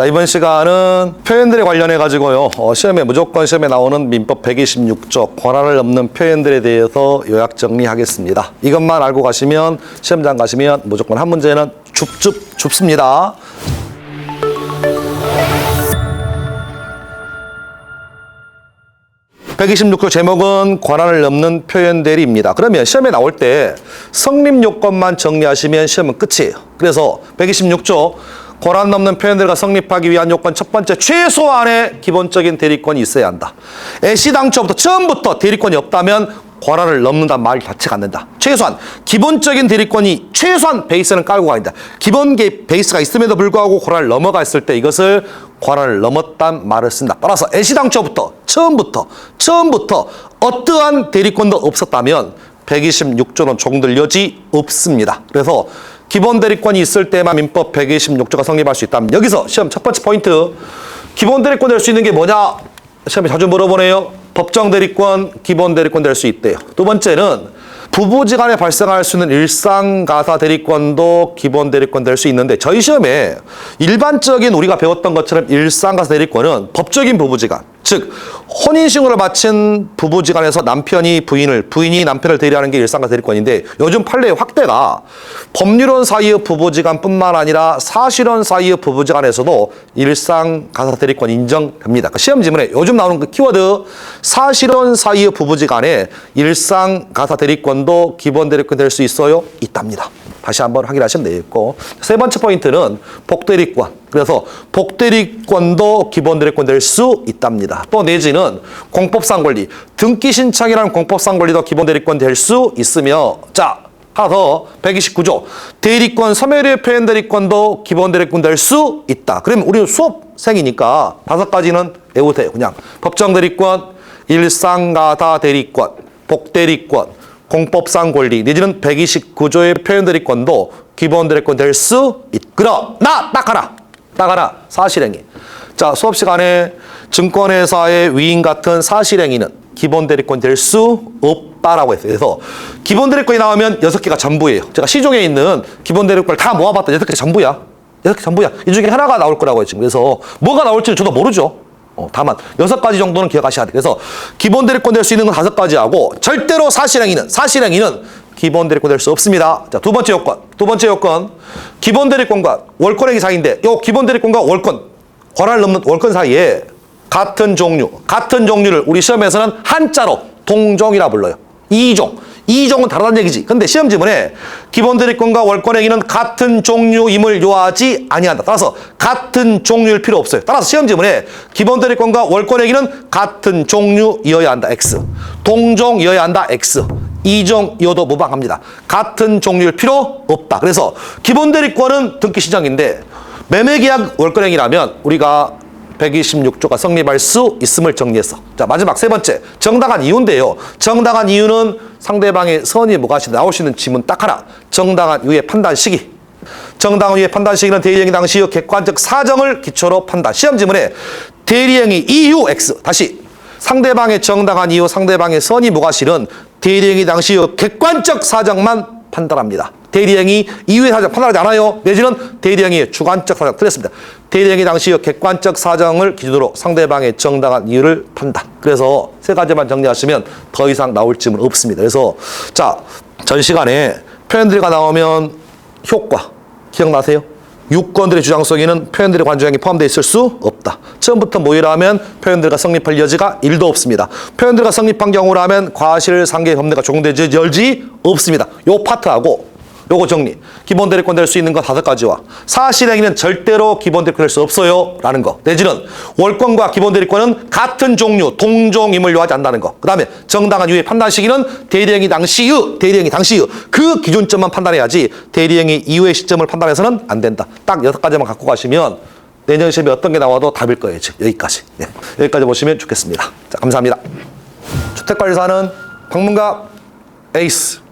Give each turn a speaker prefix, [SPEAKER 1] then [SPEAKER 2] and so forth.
[SPEAKER 1] 자, 이번 시간은 표현들에 관련해 가지고요. 무조건 시험에 나오는 민법 126조 권한을 넘는 표현들에 대해서 요약 정리하겠습니다. 이것만 알고 가시면 시험장 가시면 무조건 한 문제는 줍습니다. (126조) 제목은 권한을 넘는 표현들입니다. 그러면 시험에 나올 때 성립 요건만 정리하시면 시험은 끝이에요. 그래서 126조 권한 넘는 표현들과 성립하기 위한 요건 첫 번째, 최소한의 기본적인 대리권이 있어야 한다. 애시당초부터 처음부터 대리권이 없다면 권한을 넘는다는 말 자체가 안 된다. 최소한 기본적인 대리권이 최소한 베이스는 깔고 가야 된다. 기본 베이스가 있음에도 불구하고 권한을 넘어갔을 때 이것을 권한을 넘었단 말을 쓴다. 따라서 애시당초부터 처음부터 어떠한 대리권도 없었다면 126조는 종들 여지 없습니다. 그래서 기본 대리권이 있을 때만 민법 126조가 성립할 수 있다면, 여기서 시험 첫 번째 포인트, 기본 대리권 될 수 있는 게 뭐냐? 시험에 자주 물어보네요. 법정 대리권, 기본 대리권 될 수 있대요. 두 번째는 부부지간에 발생할 수 있는 일상가사 대리권도 기본 대리권 될 수 있는데, 저희 시험에 일반적인 우리가 배웠던 것처럼 일상가사 대리권은 법적인 부부지간, 즉 혼인신고를 마친 부부지간에서 남편이 부인이 남편을 대리하는 게 일상가사 대리권인데, 요즘 판례의 확대가 법률원 사이의 부부지간뿐만 아니라 사실혼 사이의 부부지간에서도 일상가사 대리권 인정됩니다. 그 시험 지문에 요즘 나오는 그 키워드 사실혼 사이의 부부지간에 일상가사 대리권도 기본 대리권 될 수 있어요? 있답니다. 다시 한번 확인하시면 되겠고, 세 번째 포인트는 복대리권. 그래서 복대리권도 기본 대리권 될 수 있답니다. 또 내지는 공법상 권리, 등기 신청이라는 공법상 권리도 기본 대리권 될 수 있으며, 자, 하나 더 129조 대리권 소멸의 표현 대리권도 기본 대리권 될 수 있다. 그러면 우리는 수업생이니까 5가지는 외우세요. 그냥 법정 대리권, 일상가사 대리권, 복대리권, 공법상 권리, 내지는 129조의 표현 대리권도 기본 대리권 될 수 있다. 그러나 딱 하나 사실행위. 자, 수업 시간에 증권회사의 위임 같은 사실행위는 기본 대리권 될 수 없다라고 했어요. 그래서 기본 대리권이 나오면 6개가 전부예요. 제가 시중에 있는 기본 대리권을 다 모아봤다. 6개 전부야. 6개 전부야. 이 중에 하나가 나올 거라고 했죠. 그래서 뭐가 나올지는 저도 모르죠. 다만 6가지 정도는 기억하셔야 돼요. 그래서 기본 대리권 될 수 있는 건 5가지하고 절대로 사실행위는 기본 대리권 될 수 없습니다. 자, 두 번째 요건 기본 대리권과 월권행위 사이인데, 요 기본 대리권과 권한을 넘는 월권 사이에 같은 종류를 우리 시험에서는 한자로 동종이라 불러요. 이종은 다르다는 얘기지. 근데 시험 지문에 기본 대리권과 월권행위는 같은 종류임을 요하지 아니한다. 따라서 같은 종류일 필요 없어요. 따라서 시험 지문에 기본 대리권과 월권행위는 같은 종류이어야 한다. X. 동종이어야 한다. X. 이종이어도 무방합니다. 같은 종류일 필요 없다. 그래서 기본 대리권은 등기 신청인데 매매계약 월권행위라면 우리가 126조가 성립할 수 있음을 정리했어. 자, 마지막 세 번째, 정당한 이유인데요. 정당한 이유는 상대방의 선의 무과시 나올 수 있는 지문 딱 하나. 정당한 이유의 판단 시기. 정당한 이유의 판단 시기는 대리행위 당시의 객관적 사정을 기초로 판단. 시험 지문에 대리행위 이유 X. 다시 상대방의 정당한 이유, 상대방의 선의 무과실은 대리행위 당시의 객관적 사정만 판단합니다. 대리행위 이유의 사정 판단하지 않아요. 내지는 대리행위의 주관적 사정. 틀렸습니다. 대리행위 당시의 객관적 사정을 기준으로 상대방의 정당한 이유를 판단. 그래서 3가지만 정리하시면 더 이상 나올 질문 없습니다. 그래서 자, 전 시간에 표현들과 나오면 효과 기억나세요? 유권들의 주장 속에는 표현들의 관주형이 포함되어 있을 수 없다. 처음부터 모의라면 표현들과 성립할 여지가 1도 없습니다. 표현들과 성립한 경우라면 과실상계 법례가 적용되지 여지 없습니다. 요 파트하고 요거 정리. 기본 대리권 될 수 있는 건 5가지와 사실행위는 절대로 기본 대리권 될 수 없어요 라는 거. 내지는 월권과 기본 대리권은 같은 종류, 동종임을 요하지 않는다는 거. 그 다음에 정당한 이유의 판단 시기는 대리행위 당시의 그 기준점만 판단해야지 대리행위 이후의 시점을 판단해서는 안 된다. 딱 6가지만 갖고 가시면 내년 시험에 어떤 게 나와도 답일 거예요. 지금 여기까지. 네. 여기까지 보시면 좋겠습니다. 자, 감사합니다. 주택관리사는 방문각 에이스.